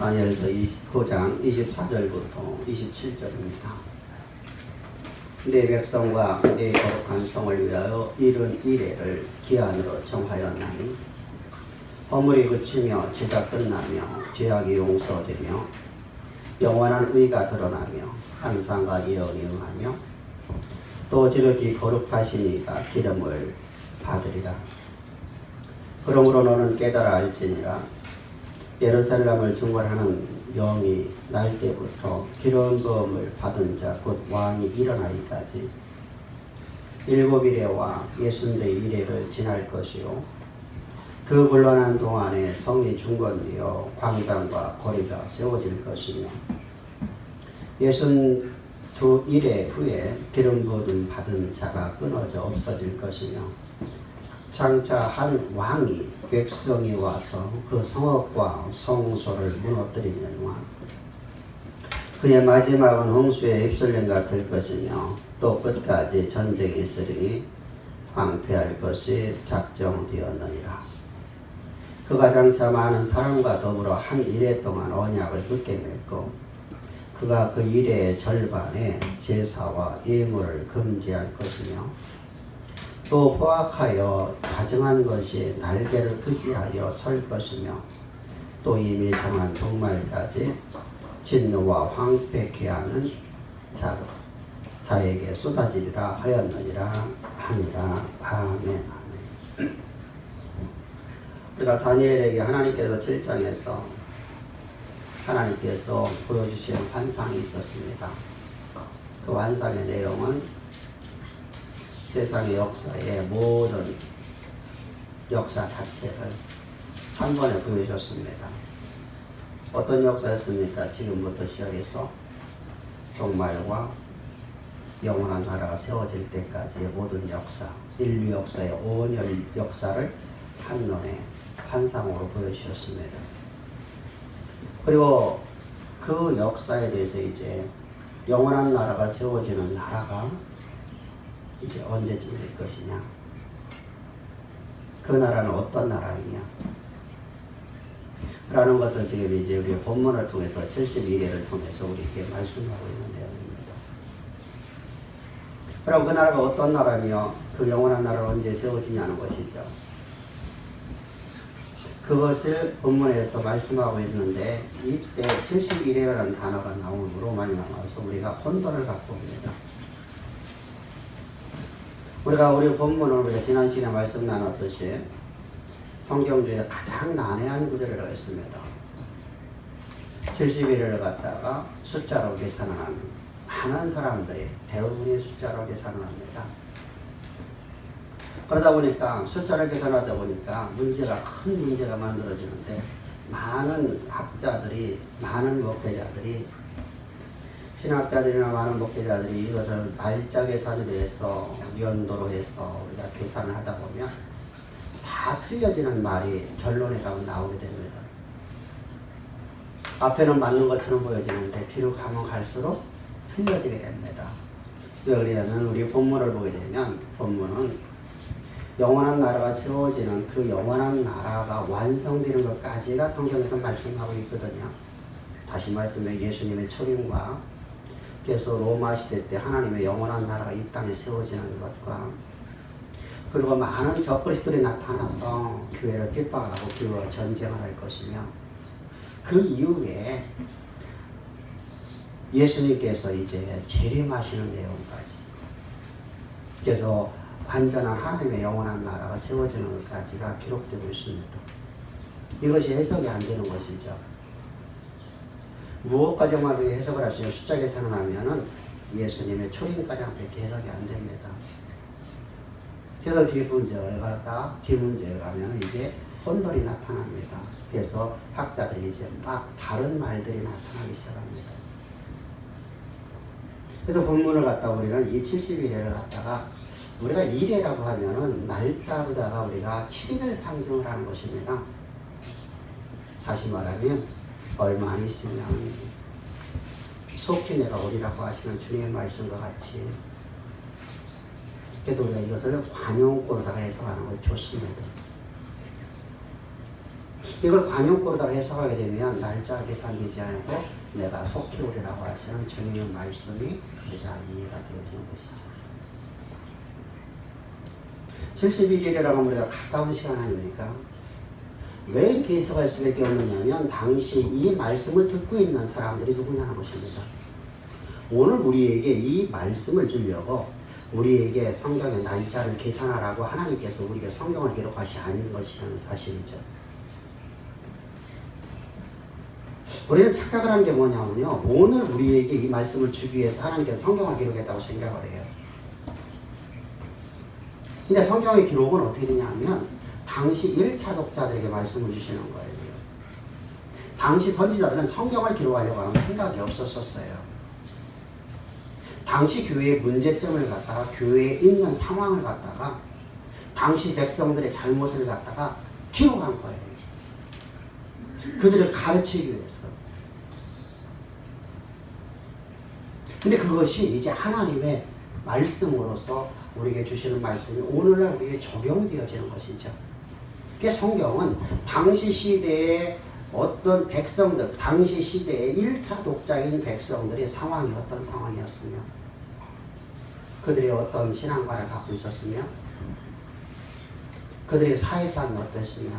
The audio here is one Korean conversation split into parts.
다니엘서 9장 24절부터 27절입니다. 내 백성과 내 거룩한 성을 위하여 이른 이래를 기한으로 정하였나니 허물이 그치며 죄가 끝나며 죄악이 용서되며 영원한 의가 드러나며 환상과 예언이 응하며 또 지극히 거룩하신 이가 기름을 받으리라. 그러므로 너는 깨달아 알지니라. 예루살렘을 중건하는 영이 날 때부터 기름 부음을 받은 자 곧 왕이 일어나기까지 7이래와 64이래를 지날 것이요 그 곤란한 동안에 성이 중건되어 광장과 거리가 세워질 것이며 62이래 후에 기름 부음 받은 자가 끊어져 없어질 것이며 장차 한 왕이 백성이 와서 그 성읍과 성소를 무너뜨리려니와 그의 마지막은 홍수의 입술령 같을 것이며 또 끝까지 전쟁이 있으리니 황폐할 것이 작정되었느니라. 그가 장차 많은 사람과 더불어 한 이래 동안 언약을 굳게 맺고 그가 그 이래의 절반에 제사와 예물을 금지할 것이며 또 포악하여 가증한 것이 날개를 부지하여 설 것이며 또 이미 정한 종말까지 진노와 황폐케 하는 자에게 쏟아지리라 하였느니라 하니라. 아멘. 아멘. 우리가 다니엘에게 하나님께서 7장에서 하나님께서 보여주신 환상이 있었습니다. 그 환상의 내용은 세상의 역사의 모든 역사 자체를 한 번에 보여주셨습니다. 어떤 역사였습니까? 지금부터 시작해서 종말과 영원한 나라가 세워질 때까지의 모든 역사, 인류 역사의 온열 역사를 한눈에 환상으로 보여주셨습니다. 그리고 그 역사에 대해서 이제 영원한 나라가 세워지는 나라가 이제 언제쯤 될 것이냐? 그 나라는 어떤 나라이냐? 라는 것을 지금 이제 우리 본문을 통해서 72일을 통해서 우리에게 말씀하고 있는 내용입니다. 그럼 그 나라가 어떤 나라며 그 영원한 나라가 언제 세워지냐는 것이죠. 그것을 본문에서 말씀하고 있는데 이때 71회라는 단어가 나옴으로 많이 나와서 우리가 혼돈을 갖고 옵니다. 우리 본문을 우리가 지난 시간에 말씀 나눴듯이 성경 중에 가장 난해한 구절이라고 했습니다. 71회를 갖다가 숫자로 계산을 하는 많은 사람들이 대부분이 숫자로 계산을 합니다. 그러다 보니까 숫자를 계산하다 보니까 큰 문제가 만들어지는데 많은 학자들이, 많은 목회자들이, 신학자들이나 많은 목회자들이 이것을 날짜 계산으로 해서 연도로 해서 우리가 계산을 하다 보면 다 틀려지는 말이 결론에 가면 나오게 됩니다. 앞에는 맞는 것처럼 보여지는데 뒤로 가면 갈수록 틀려지게 됩니다. 왜 그러냐면 우리 본문을 보게 되면 본문은 영원한 나라가 세워지는 그 영원한 나라가 완성되는 것까지가 성경에서 말씀하고 있거든요. 다시 말씀해 예수님의 초림과 그래서 로마 시대 때 하나님의 영원한 나라가 이 땅에 세워지는 것과 그리고 많은 적그리스도들이 나타나서 교회를 핍박하고 교회와 전쟁을 할 것이며 그 이후에 예수님께서 이제 재림하시는 내용까지 그래서 완전한 하나님의 영원한 나라가 세워지는 것까지가 기록되고 있습니다. 이것이 해석이 안 되는 것이죠. 무엇까지만 해석을 할 수 있는 숫자 계산을 하면은 예수님의 초림까지 밖에 해석이 안 됩니다. 그래서 뒷문제에 가면 이제 혼돈이 나타납니다. 그래서 학자들이 이제 막 다른 말들이 나타나기 시작합니다. 그래서 본문을 갖다 우리는 이 70일을 갖다가 우리가 일회라고 하면은 날짜로다가 우리가 7일을 상징을 하는 것입니다. 다시 말하면 얼마 안 있으면 속히 내가 오리라고 하시는 주님의 말씀과 같이 그래서 우리가 이것을 관용권으로다가 해석하는 것이 좋습니다. 이걸 관용구로다가 해석하게 되면 날짜 계산되지 않고 내가 속히 오리라고 하시는 주님의 말씀이 우리가 이해가 되어지는 것이죠. 71일이라고 하면 우리가 가까운 시간 아닙니까? 왜 이렇게 해석할 수밖에 없느냐면 당시 이 말씀을 듣고 있는 사람들이 누구냐는 것입니다. 오늘 우리에게 이 말씀을 주려고 우리에게 성경의 날짜를 계산하라고 하나님께서 우리에게 성경을 기록하시 아닌 것이라는 사실이죠. 우리는 착각을 하는 게 뭐냐면요. 오늘 우리에게 이 말씀을 주기 위해서 하나님께서 성경을 기록했다고 생각을 해요. 근데 성경의 기록은 어떻게 되냐면 당시 1차 독자들에게 말씀을 주시는 거예요. 당시 선지자들은 성경을 기록하려고 하는 생각이 없었어요. 당시 교회의 문제점을 갖다가 교회에 있는 상황을 갖다가 당시 백성들의 잘못을 갖다가 기록한 거예요. 그들을 가르치기 위해서. 근데 그것이 이제 하나님의 말씀으로서 우리에게 주시는 말씀이 오늘날 우리에게 적용되어지는 것이죠. 그게 성경은 당시 시대의 어떤 백성들, 당시 시대의 1차 독자인 백성들의 상황이 어떤 상황이었으며 그들이 어떤 신앙관을 갖고 있었으며 그들의 사회상이 어땠으며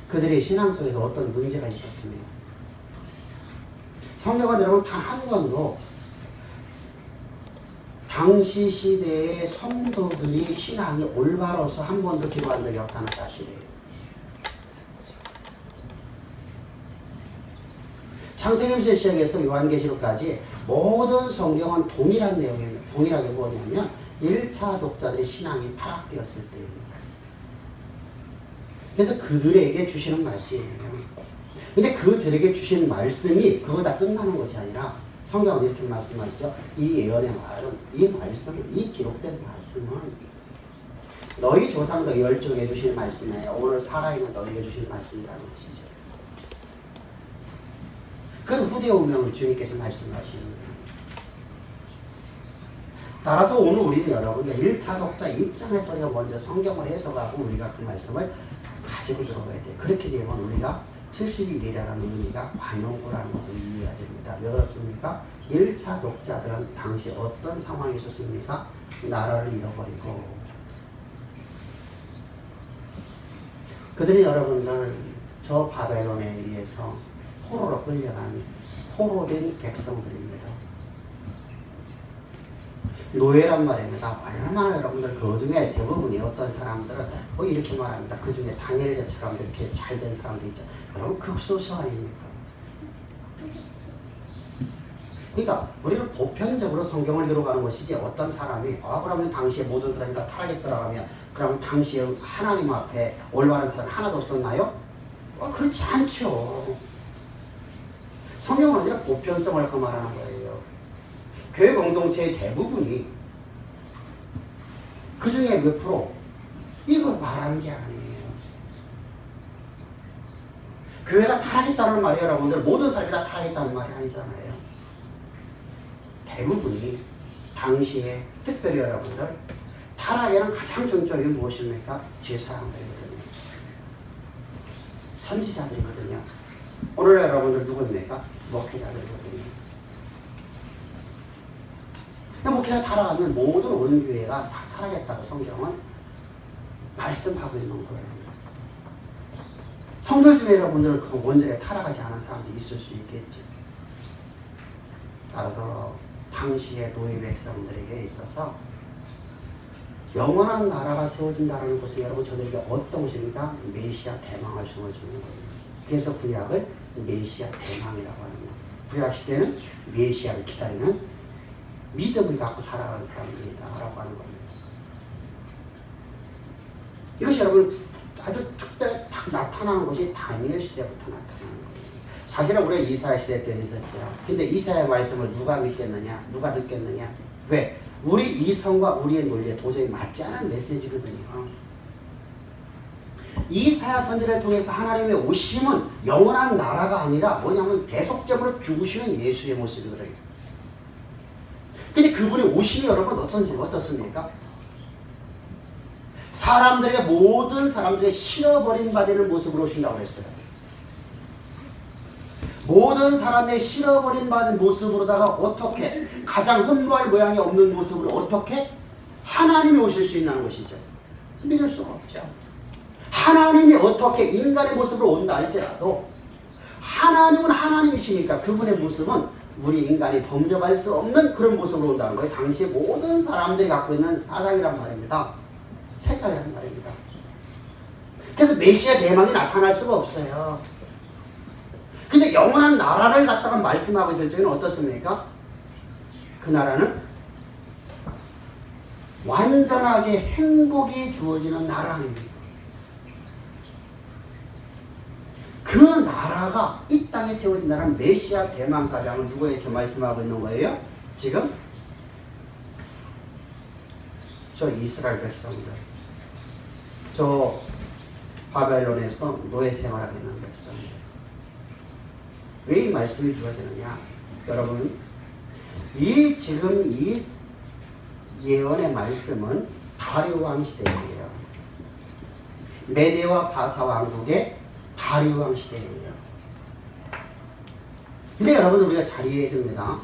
그들의 신앙 속에서 어떤 문제가 있었으며 성경은 여러분 단 한 번도 당시 시대의 성도들이 신앙이 올바로서 한 번도 기록한 적이 없다는 사실이에요. 창세기부터 시작해서 요한계시록까지 모든 성경은 동일한 내용입니다. 동일하게 뭐냐면 1차 독자들의 신앙이 타락되었을 때예요. 그래서 그들에게 주시는 말씀이에요. 근데 그들에게 주신 말씀이 그거 다 끝나는 것이 아니라 성경은 이렇게 말씀하시죠. 이 예언의 말은, 이 말씀은, 이 기록된 말씀은 너희 조상들 열정해 주신 말씀이에요. 오늘 살아있는 너희에게 주신 말씀이라는 것이죠. 그 후대 운명을 주님께서 말씀하시는 거예요. 따라서 오늘 우리는 여러분들 1차 독자 입장에서 우리가 먼저 성경을 해석하고 우리가 그 말씀을 가지고 들어가야 돼요. 그렇게 되면 우리가 70일이라는 의미가 관용구라는 것을 이해해야 됩니다. 왜 그렇습니까? 1차 독자들은 당시 어떤 상황이 있었습니까? 나라를 잃어버리고 그들이 여러분들 저 바벨론에 의해서 포로로 끌려간 포로된 백성들입니다. 노예란 말입니다. 얼마나 여러분들 그 중에 대부분이 어떤 사람들은 뭐 이렇게 말합니다. 그 중에 다니엘처럼 이렇게 잘된 사람도 있죠. 여러분 극소수 아닙니까? 그러니까 우리는 보편적으로 성경을 기록하는 것이지 어떤 사람이 그러면 당시에 모든 사람이 다 타락에 들어가면 그러면 당시에 하나님 앞에 올바른 사람이 하나도 없었나요? 그렇지 않죠. 성경은 아니라 보편성을 그 말하는 거예요. 교회 공동체의 대부분이 그 중에 몇 프로 이걸 말하는 게 아니에요. 교회가 타락했다는 말이 여러분들 모든 사람이 다 타락했다는 말이 아니잖아요. 대부분이 당시에 특별히 여러분들 타락에는 가장 중점이 무엇입니까? 제사장들이거든요. 선지자들이거든요. 오늘 여러분들 누구입니까? 목회자들이거든요. 목회가 타락하면 모든 온 교회가 다 타락했다고 성경은 말씀하고 있는 거예요. 성도 중에 여러분들 그 원전에 타락하지 않은 사람들이 있을 수 있겠죠. 따라서 당시의 노예 백성들에게 있어서 영원한 나라가 세워진다는 것은 여러분 저들에게 어떤 것입니까? 메시아 대망을 심어주는 거예요. 그래서 구약을 메시아 대망이라고 하는 거예요. 구약 시대는 메시아를 기다리는 믿음을 갖고 살아가는 사람들이다 라고 하는 겁니다. 이것이 여러분 아주 특별히 딱 나타나는 것이 다니엘 시대부터 나타나는 거예요. 사실은 우리가 이사야 시대 때 있었죠. 근데 이사야 말씀을 누가 믿겠느냐? 누가 듣겠느냐? 왜? 우리 이성과 우리의 논리에 도저히 맞지 않은 메시지거든요. 이사야 선지를 통해서 하나님의 오심은 영원한 나라가 아니라 뭐냐면 대속제물로 죽으시는 예수의 모습이거든요. 근데 그분의 오심이 여러분 어떻습니까? 사람들에게 모든 사람들에게 실어버림 받는 모습으로 오신다고 그랬어요. 모든 사람의 실어버림 받은 모습으로다가 어떻게 가장 흠모할 모양이 없는 모습으로 어떻게 하나님이 오실 수 있다는 것이죠. 믿을 수가 없죠. 하나님이 어떻게 인간의 모습으로 온다 할지라도 하나님은 하나님이시니까 그분의 모습은 우리 인간이 범접할 수 없는 그런 모습으로 온다는 거예요. 당시 모든 사람들이 갖고 있는 사상이란 말입니다. 생각이란 말입니다. 그래서 메시아 대망이 나타날 수가 없어요. 근데 영원한 나라를 갖다가 말씀하고 있을 적에는 어떻습니까? 그 나라는 완전하게 행복이 주어지는 나라입니다. 그 나라가 이 땅에 세워진다는 메시아 대망사장을 누구에게 말씀하고 있는 거예요? 지금 저 이스라엘 백성들, 저 바벨론에서 노예 생활하고 있는 백성들. 왜 이 말씀이 주어지느냐? 여러분, 지금 이 예언의 말씀은 다리오 왕 시대예요. 메대와 바사 왕국의 다리오 왕 시대예요. 근데 여러분, 우리가 잘 이해해야 됩니다.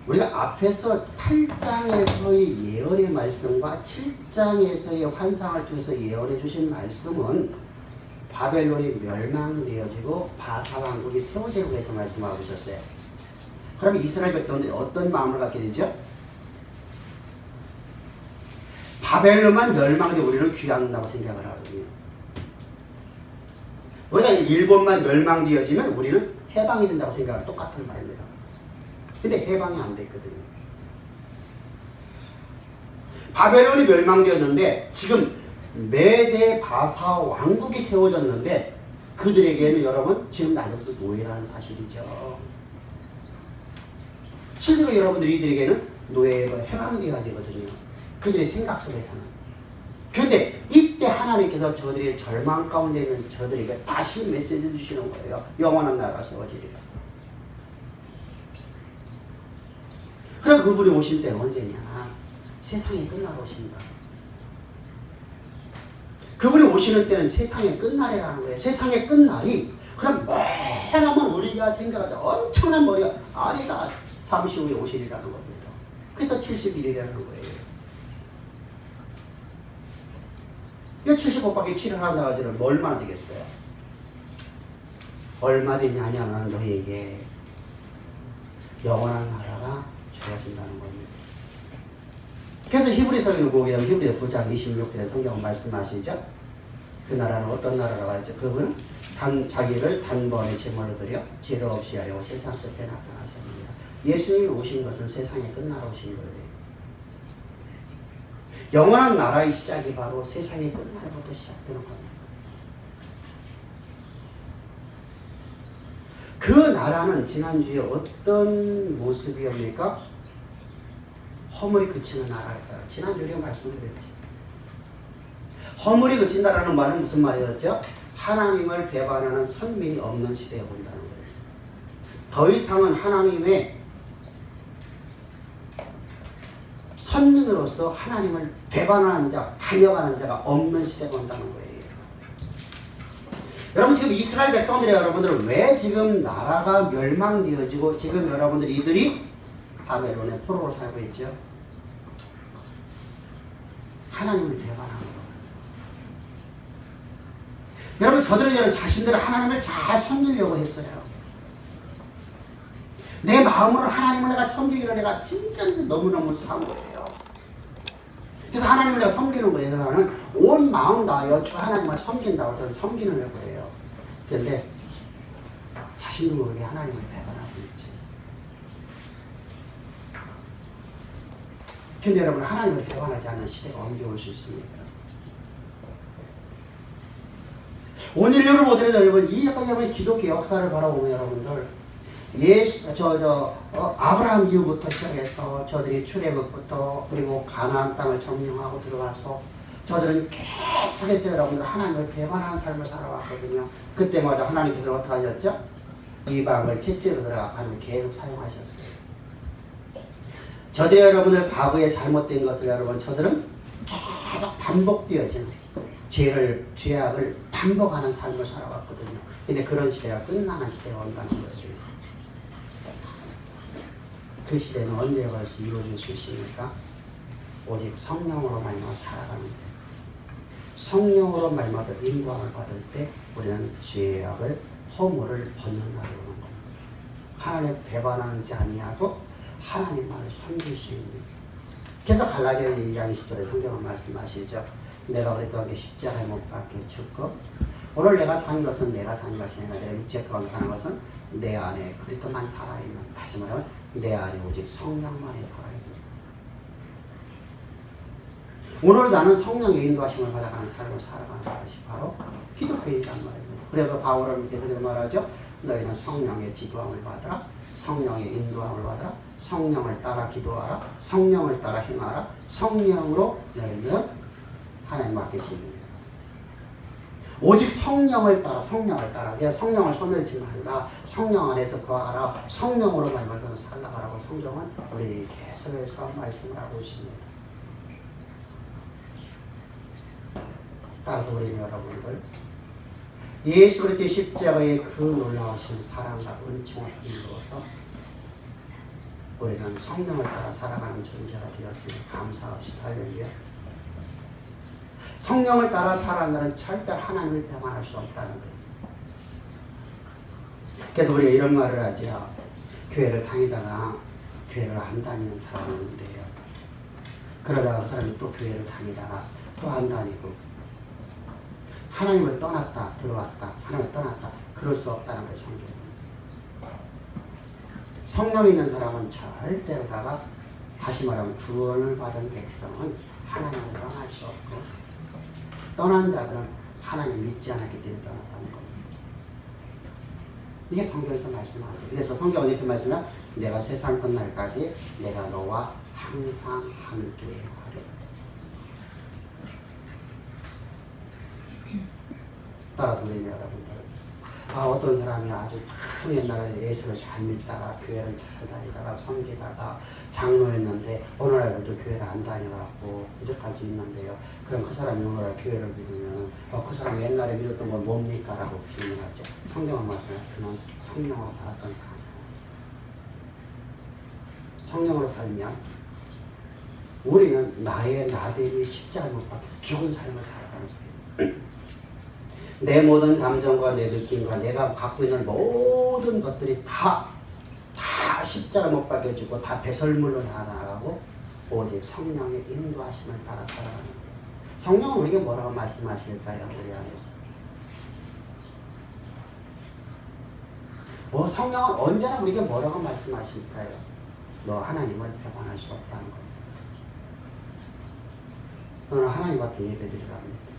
우리가 앞에서 8장에서의 예언의 말씀과 7장에서의 환상을 통해서 예언해 주신 말씀은 바벨론이 멸망되어지고 바사 왕국이 세워지고 해서 말씀하고 있었어요. 그럼 이스라엘 백성들이 어떤 마음을 갖게 되죠? 바벨론만 멸망되고 우리는 귀환한다고 생각을 하거든요. 우리가 일본만 멸망되어지면 우리는 해방이 된다고 생각하는 똑같은 말입니다. 근데 해방이 안 됐거든요. 바벨론이 멸망되었는데 지금 메대 바사 왕국이 세워졌는데 그들에게는 여러분 지금 아직도 노예라는 사실이죠. 실제로 여러분들이 이들에게는 노예가 해방되어야 되거든요. 그들의 생각 속에서는. 그런데 이때 하나님께서 저들의 절망 가운데 있는 저들에게 다시 메시지 주시는 거예요. 영원한 나라가 세워지리라. 그럼 그분이 오실 때는 언제냐? 세상이 끝나러 오신다. 그분이 오시는 때는 세상의 끝날이라는 거예요. 세상의 끝날이 그럼 매나만 우리가 생각하던 엄청난 머리가 아니다. 잠시 후에 오시리라는 겁니다. 그래서 70일이라는 거예요. 이 70 곱하기 7을 하다가지는 얼마나 되겠어요? 얼마 되냐면 너희에게 영원한 나라가 주어진다는 겁니다. 그래서 히브리서를 보면 히브리서 9장 26절에 성경은 말씀하시죠. 그 나라는 어떤 나라라고 하죠? 그분은 자기를 단번에 제물로 드려 죄를 없이 하려고 세상 끝에 나타나셨습니다. 예수님이 오신 것은 세상에 끝나러 오신 거예요. 영원한 나라의 시작이 바로 세상의 끝날부터 시작되는 겁니다. 그 나라는 지난주에 어떤 모습이옵니까? 허물이 그치는 나라였다. 지난주에 우리가 말씀드렸죠. 허물이 그친다라는 말은 무슨 말이었죠? 하나님을 배반하는 선민이 없는 시대에 온다는 거예요. 더 이상은 하나님의 선민으로서 하나님을 배반하는 자, 반역하는 자가 없는 시대가 온다는 거예요. 여러분 지금 이스라엘 백성들이 여러분들은 왜 지금 나라가 멸망되어지고 지금 여러분들 이들이 바벨론의 포로로 살고 있죠? 하나님을 배반하는 거예요. 여러분 저들은 자신들은 하나님을 잘 섬기려고 했어요. 내 마음으로 하나님을 내가 섬기기를 내가 진짜 너무너무 산 거예요. 그래서 하나님을 내가 섬기는 거예요. 나는 온 마음 다하여 주 하나님을 섬긴다고 저는 섬기는 거예요. 그런데 자신도 모르게 하나님을 배반하고 있죠. 그런데 여러분 하나님을 배반하지 않는 시대가 언제 올 수 있습니까? 오늘날을 보더라도 여러분 이 약간 기독교 역사를 바라보면 여러분들 아브라함 이후부터 시작해서 저들이 출애굽부터 그리고 가나안 땅을 점령하고 들어가서 저들은 계속해서 여러분들 하나님을 배반하는 삶을 살아왔거든요. 그때마다 하나님께서 어떻게 하셨죠? 이방을 채찍으로 들어가는 계속 사용하셨어요. 저들이 여러분들 과거에 잘못된 것을 여러분 저들은 계속 반복되어지는 죄악을 반복하는 삶을 살아왔거든요. 근데 그런 시대가 끝나는 시대가 온다는 거죠. 그 시대는 언제 가서 이루어질 수 있습니까? 오직 성령으로 말미암아 살아가는 데, 성령으로 말미암아서 인도함을 받을 때 우리는 죄악을 허물을 벗는다고 하는 겁니다. 하나님 배반하는지 아니하고 하나님만을 섬길 수 있는. 그래서 갈라디아 2장 20절에 성경은 말씀하시죠. 내가 그랬던 게 십자가에 못 박혀 죽고 오늘 내가 산 것은 내가 산 것이 아니라 내가 육체 가운데 사는 것은 내 안에 그리스도만 살아있는, 다시 말하면 내 안에 오직 성령만이 살아있는. 오늘 나는 성령의 인도하심을 받아가는 삶을 살아가는 것이 바로 기독교이란 말입니다. 그래서 바울은 계속해서 말하죠. 너희는 성령의 지도함을 받아라. 성령의 인도함을 받아라. 성령을 따라 기도하라. 성령을 따라 행하라. 성령으로 너희는 하나님 앞에 계십니다. 오직 성령을 따라, 성령을 따라. 그냥 성령을 소멸치 말라. 성령 안에서 거하라. 성령으로 말미암아 살아가라고 성경은 우리 계속해서 말씀을 하고 있습니다. 따라서 우리 여러분들, 예수 그리스도의 십자가의 그 놀라우신 사랑과 은총을 힘입어서 우리는 성령을 따라 살아가는 존재가 되었으니 감사합시다. 할렐루야. 성령을 따라 살아가는 자는 절대 하나님을 배반할 수 없다는 거예요. 그래서 우리가 이런 말을 하죠. 교회를 다니다가 교회를 안 다니는 사람이 있는데요. 그러다가 그 사람이 또 교회를 다니다가 또 안 다니고 하나님을 떠났다 들어왔다 하나님을 떠났다 그럴 수 없다는 거예요. 성경은. 성령 있는 사람은 절대로다가 다시 말하면 구원을 받은 백성은 하나님을 떠날 수 없고 떠난 자들은 하나님 믿지 않았기 때문에 떠났다는 겁니다. 이게 성경에서 말씀하는 거예요. 그래서 성경은 이렇게 말씀하면 내가 세상 끝날까지 내가 너와 항상 함께 하리. 따라서 우리 여러분들, 어떤 사람이 아주 참 옛날에 예수를 잘 믿다가 교회를 잘 다니다가 섬기다가 장로였는데 오늘날부터 교회를 안 다녀갖고 이제까지 있는데요. 그럼 그 사람이 오늘날 교회를 믿으면 그 사람이 옛날에 믿었던 건 뭡니까? 라고 질문하죠. 성경은 말씀하시면 그는 성령으로 살았던 사람이에요. 성령으로 살면 우리는 나의 나됨이 십자가에 못 박혀 죽은 삶을 살아가는 거예요. 내 모든 감정과 내 느낌과 내가 갖고 있는 모든 것들이 다 십자가 못 박혀지고 다 배설물로 나가고 오직 성령의 인도하심을 따라 살아가는 거예요. 성령은 우리에게 뭐라고 말씀하실까요? 우리 안에서. 성령은 언제나 우리에게 뭐라고 말씀하실까요? 너 하나님을 배반할 수 없다는 거예요. 너는 하나님 앞에 예배드리랍니다.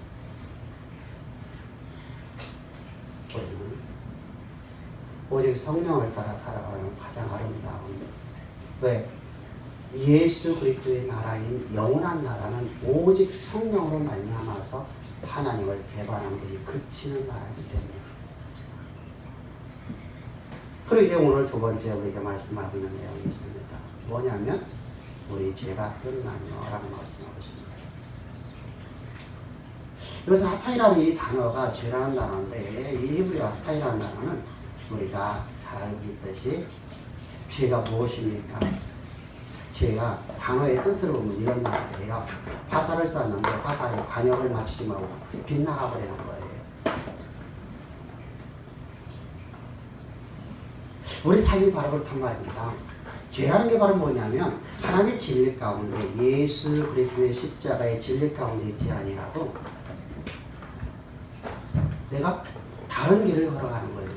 우리는 오직 성령을 따라 살아가는 가장 아름다운, 왜? 예수 그리스도의 나라인 영원한 나라는 오직 성령으로 말미암아서 하나님을 배반하는 것이 그치는 나라이기 때문에. 그리고 이제 오늘 두 번째 우리에게 말씀하고 있는 내용이 있습니다. 뭐냐면 우리 죄가 끝나뇨 라고 말씀하고 있습니다. 여기서 하타이라는 이 단어가 죄라는 단어인데 이 히브리어 하타이라는 단어는 우리가 잘 알고 있듯이 죄가 무엇입니까? 죄가 단어의 뜻을 보면 이런 말이에요. 화살을 쐈는데 화살에 관역을 맞추지 말고 빗나가 버리는 거예요. 우리 삶이 바로 그렇단 말입니다. 죄라는 게 바로 뭐냐면 하나님의 진리 가운데 예수 그리스도의 십자가의 진리 가운데 있지 아니하고 내가 다른 길을 걸어가는 거예요.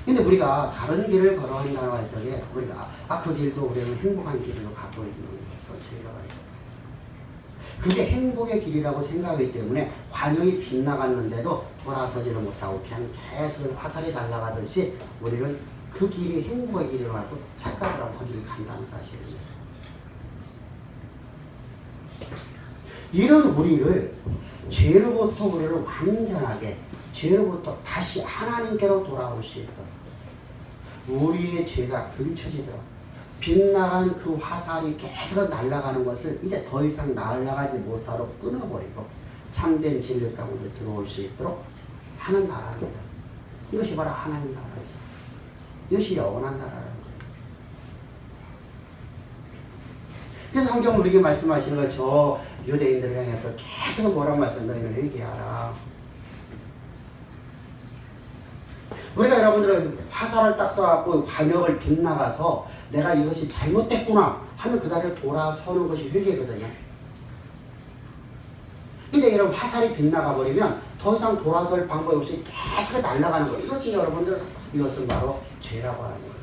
근데 우리가 다른 길을 걸어간다고 할 적에 우리가 그 길도 우리는 행복한 길로 갖고 있는 것처럼 생각하죠. 그게 행복의 길이라고 생각하기 때문에 관용이 빗나갔는데도 돌아서지를 못하고 그냥 계속 화살이 날아가듯이 우리는 그 길이 행복의 길이라고 하고 착각을 하고 거기를 간다는 사실입니다. 이런 우리를 죄로부터 우리를 완전하게 죄로부터 다시 하나님께로 돌아올 수 있도록 우리의 죄가 근처지도록 빗나간 그 화살이 계속 날아가는 것을 이제 더 이상 날아가지 못하도록 끊어버리고 참된 진리 가운데 들어올 수 있도록 하는 나라입니다. 이것이 바로 하나님 나라죠. 이것이 영원한 나라라는 거예요. 그래서 성경은 우리에게 말씀하시는 거 저 유대인들을 향해서 계속 뭐라고 말씀 너희는 회개하라. 우리가 여러분들은 화살을 딱 쏴갖고 관역을 빗나가서 내가 이것이 잘못됐구나 하면 그 자리에 돌아서는 것이 회개거든요. 근데 이런 화살이 빗나가 버리면 더 이상 돌아설 방법이 없이 계속 날아가는 거예요. 이것은 여러분들, 이것은 바로 죄라고 하는 거예요.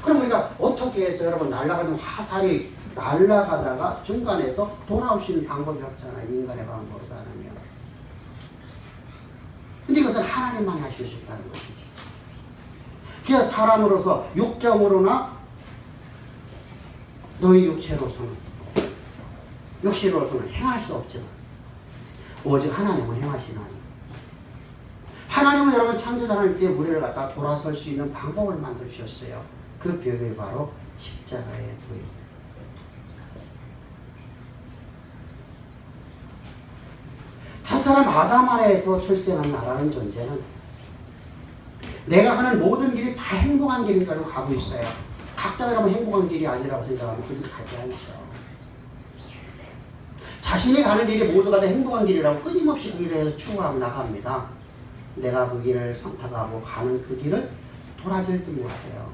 그럼 우리가 어떻게 해서 여러분 날아가는 화살이 날아가다가 중간에서 돌아올 수 있는 방법이 없잖아요. 인간의 방법으로 하면. 근데 이것은 하나님만이 하실 수 있다는 것이지. 그냥 사람으로서 육정으로나 너희 육체로서는 육신으로서는 행할 수 없지만 오직 하나님은 행하시나니. 하나님은 여러분 창조자 하나님께 우리를 갖다 돌아설 수 있는 방법을 만들으셨어요. 그 비결이 바로 십자가의 도입. 첫사람 아담 안에서 출생한 나라는 존재는 내가 하는 모든 길이 다 행복한 길인 줄 알고 가고 있어요. 각자가 여러분 행복한 길이 아니라고 생각하면 그 길 가지 않죠. 자신이 가는 길이 모두가 다 행복한 길이라고 끊임없이 그 길에서 추구하고 나갑니다. 내가 그 길을 선택하고 가는 그 길을 돌아질지 못해요.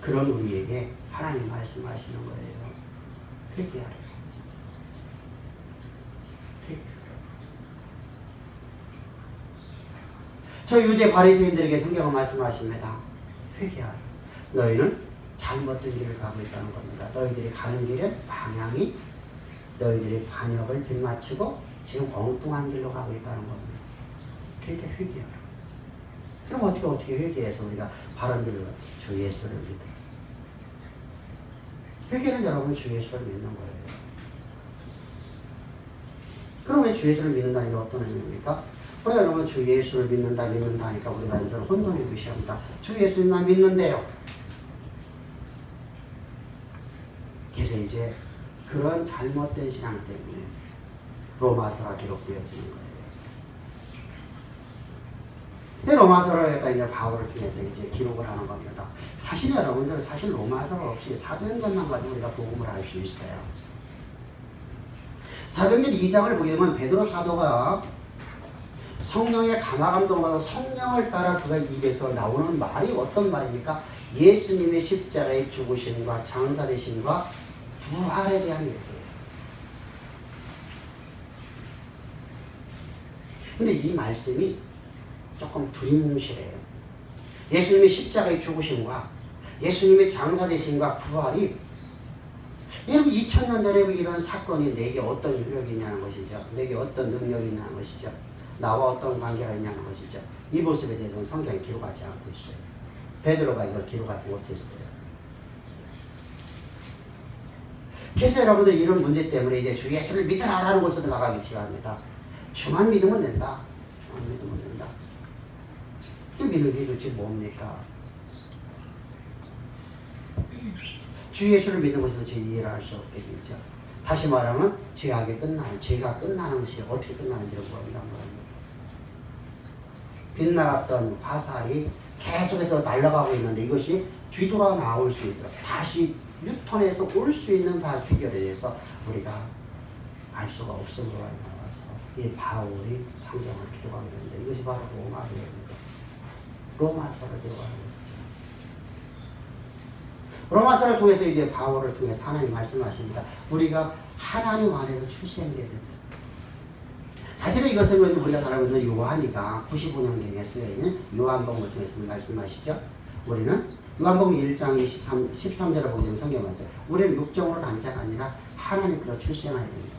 그런 우리에게 하나님 말씀하시는 거예요. 회개하라. 저 유대 바리새인들에게 성경은 말씀하십니다. 회개하라. 너희는 잘못된 길을 가고 있다는 겁니다. 너희들이 가는 길의 방향이 너희들이 반역을 빗맞추고 지금 엉뚱한 길로 가고 있다는 겁니다. 그러니까 회개하라. 그럼 어떻게 회개해서 우리가 바른 길로 주 예수를 믿어? 회개는 여러분 주 예수를 믿는 거예요. 그럼 왜 주 예수를 믿는다는 게 어떤 의미입니까? 우리가 여러분 주 예수를 믿는다 하니까 우리가 완전 혼돈에 의시합니다. 주 예수님만 믿는데요. 그래서 이제 그런 잘못된 신앙 때문에 로마서가 기록되어지는 거예요. 로마서를 갖다 이제 바울을 통해서 이제 기록을 하는 겁니다. 사실 여러분들은 사실 로마서가 없이 사도행전만 가지고 우리가 복음을 알 수 있어요. 사도행전 2장을 보게 되면 베드로 사도가 성령의 감화감동을 받아 성령을 따라 그가 입에서 나오는 말이 어떤 말입니까? 예수님의 십자가의 죽으심과 장사되심과 부활에 대한 얘기예요. 근데 이 말씀이 조금 두리뭉실해요. 예수님의 십자가의 죽으심과 예수님의 장사되심과 부활이 여러분 2000년 전에 이런 사건이 내게 어떤 효력이 있냐는 것이죠. 내게 어떤 능력이 있냐는 것이죠. 나와 어떤 관계가 있냐는 것이죠. 이 모습에 대해서는 성경이 기록하지 않고 있어요. 베드로가 이걸 기록하지 못했어요. 그래서 여러분들 이런 문제 때문에 이제 주 예수를 믿으라라는 곳으로 나가기 시작합니다. 주만 믿으면 된다. 주만 믿으면 된다. 그 믿는 게 도대체 뭡니까? 주 예수를 믿는 것이 도대체 이해를 할 수 없게 되죠. 다시 말하면 죄가 끝나는 것이 어떻게 끝나는지를 모른단 말입니다. 빗나갔던 화살이 계속해서 날아가고 있는데 이것이 뒤돌아 나올 수 있도록 다시 유턴해서 올 수 있는 비결에 대해서 우리가 알 수가 없음으로 나와서 이 바울이 성경을 기록하게 됩니다. 이것이 바로 로마서입니다. 로마서를 기록하는 것이죠. 로마서를 통해서 이제 바울을 통해서 하나님 말씀하십니다. 우리가 하나님 안에서 출생되게 됩니다. 사실은 이것은 우리가 잘 알고 있는 요한이가 95년경에 쓰여있는 요한복음을 통해서 말씀하시죠. 우리는 요한복음 1장 13절을 보게 되면 성경에 말하죠. 우리는 육정으로 난 자가 아니라 하나님께로 출생하여야 된다.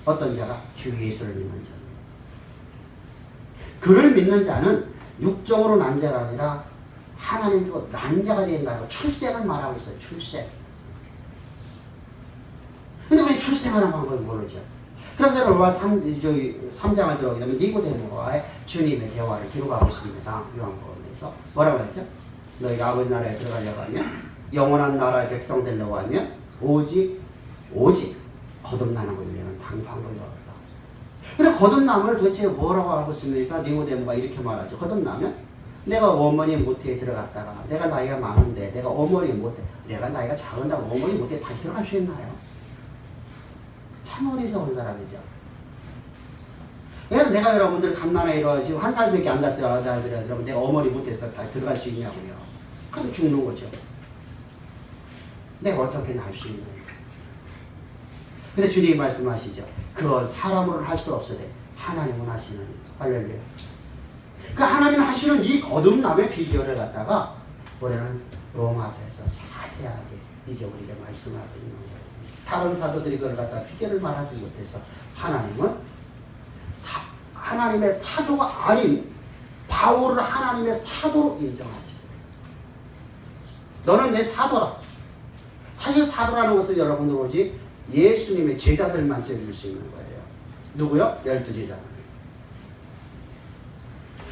어떤 자가? 주 예수를 믿는 자. 그를 믿는 자는 육정으로 난 자가 아니라 하나님께로 난 자가 된다고 출생을 말하고 있어요. 출생. 근데 우리 출생하는 방법을 모르죠. 그래서 로마 3장을 들어오게 되면 니고데모와의 주님의 대화를 기록하고 있습니다. 요한복음에서 뭐라고 했죠? 너희가 아버지 나라에 들어가려고 하면 영원한 나라의 백성 되려고 하면 오직 거듭나는 것 위에는 단 방법이 없다. 그래 거듭남을 도대체 뭐라고 하고 있습니까? 니고데모가 이렇게 말하죠. 거듭나면 내가 어머니 모태에 들어갔다가 내가 나이가 많은데 내가 어머니 모태 내가 나이가 작은다고 어머니 모태에 다시 들어갈 수 있나요? 참 어리석은 사람이죠. 내가 여러분들 갓난아이로 지금 한 살밖에 안 됐더라도 여러분 내가 어머니 모태에서 다시 들어갈 수 있냐고요. 그럼 죽는 거죠. 내가 어떻게 날 수 있나요? 근데 주님이 말씀하시죠. 그건 사람으로는 할 수 없으되 하나님은 하시는 할렐루야. 그 하나님 하시는 이 거듭남의 비결을 갖다가 우리는 로마서에서 자세하게 이제 우리에게 말씀하고 있는 거예요. 다른 사도들이 그걸 갖다가 비결을 말하지 못해서 하나님은 하나님의 사도가 아닌 바울을 하나님의 사도로 인정하시고 너는 내 사도라. 사실 사도라는 것은 여러분들 오직 예수님의 제자들만 써줄 수 있는 거예요. 누구요? 12제자들.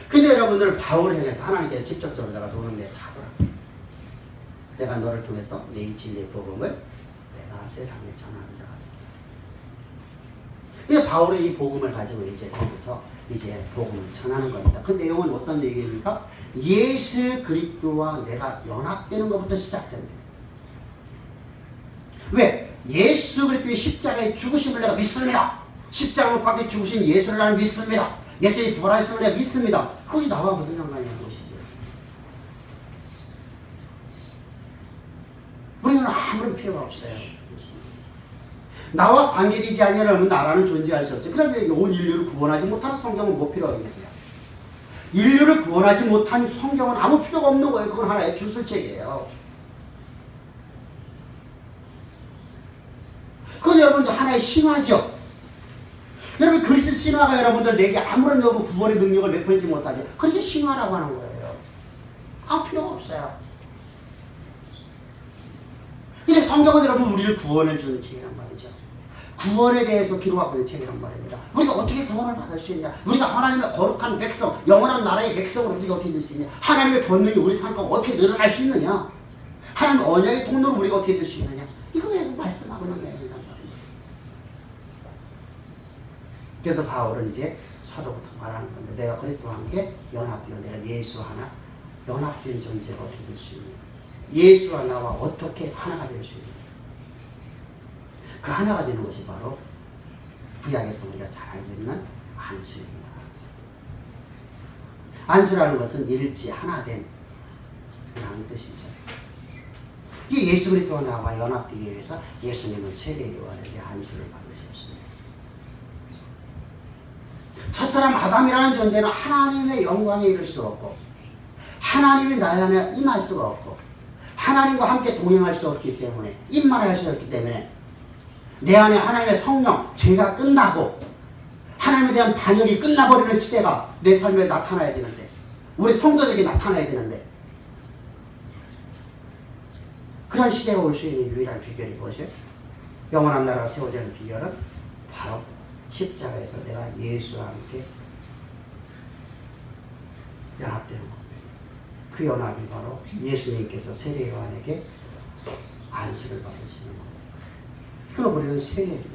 근데 여러분들 바울을 향해서 하나님께서 직접적으로 내가 너는 내 사도라. 내가 너를 통해서 내 진리의 복음을 내가 세상에 전하는 자가 된다. 이제 바울의 이 복음을 가지고 이제 거기서 이제 복음을 전하는 겁니다. 그 내용은 어떤 얘기입니까? 예수 그리스도와 내가 연합되는 것부터 시작됩니다. 왜? 예수 그리스도의 십자가의 죽으심을 내가 믿습니다. 십자가 못 박혀 죽으신 예수를 나는 믿습니다. 예수의 부활하심을 내가 믿습니다. 그것이 나와 무슨 상관이냐는 것이죠. 우리는 아무런 필요가 없어요. 나와 관계되지 않으면 나라는 존재할 수 없죠. 그런데 온 인류를 구원하지 못하는 성경은 뭐 필요가 있느냐. 인류를 구원하지 못한 성경은 아무 필요가 없는 거예요. 그건 하나의 주술책이에요. 그건 여러분들 하나의 신화죠. 여러분 그리스 신화가 여러분들 내게 아무런 구원의 능력을 베풀지 못하죠. 그렇게 신화라고 하는 거예요. 아무 필요가 없어요. 근데 성경은 여러분 우리를 구원을 주는 책이란 말이죠. 구원에 대해서 기록하고 있는 책이란 말입니다. 우리가 어떻게 구원을 받을 수 있냐? 우리가 하나님의 거룩한 백성, 영원한 나라의 백성으로 우리가 어떻게 될 수 있냐? 하나님의 권능이 우리 삶 가운데 어떻게 늘어날 수 있느냐? 하나님 언약의 통로로 우리가 어떻게 될 수 있느냐? 이거 왜 말씀하고 있는 내용이란 말입니다. 그래서 바울은 이제 사도부터 말하는 건데 내가 그리스도와 함께 연합되어 내가 예수와 하나 연합된 존재가 어떻게 될 수 있느냐? 예수와 나와 어떻게 하나가 될 수 있느냐? 그 하나가 되는 것이 바로 구약에서 우리가 잘 알고 있는 안수입니다. 안수라는 것은 일치 하나된 라는 뜻이죠. 이 예수 그리스도와 나와 연합되기 위해서 예수님은 세례 요한에게 안수를 받으셨습니다. 첫사람 아담이라는 존재는 하나님의 영광에 이를 수 없고 하나님이 나의 안에 임할 수가 없고 하나님과 함께 동행할 수 없기 때문에 임만할 수 없기 때문에 내 안에 하나님의 성령, 죄가 끝나고 하나님에 대한 반역이 끝나버리는 시대가 내 삶에 나타나야 되는데 우리 성도들에게 나타나야 되는데 그런 시대가 올 수 있는 유일한 비결이 무엇이에요? 영원한 나라가 세워지는 비결은 바로 십자가에서 내가 예수와 함께 연합되는 겁니다. 그 연합이 바로 예수님께서 세례 요한에게 안수를 받으시는 겁니다. 그럼 우리는 세례입니다.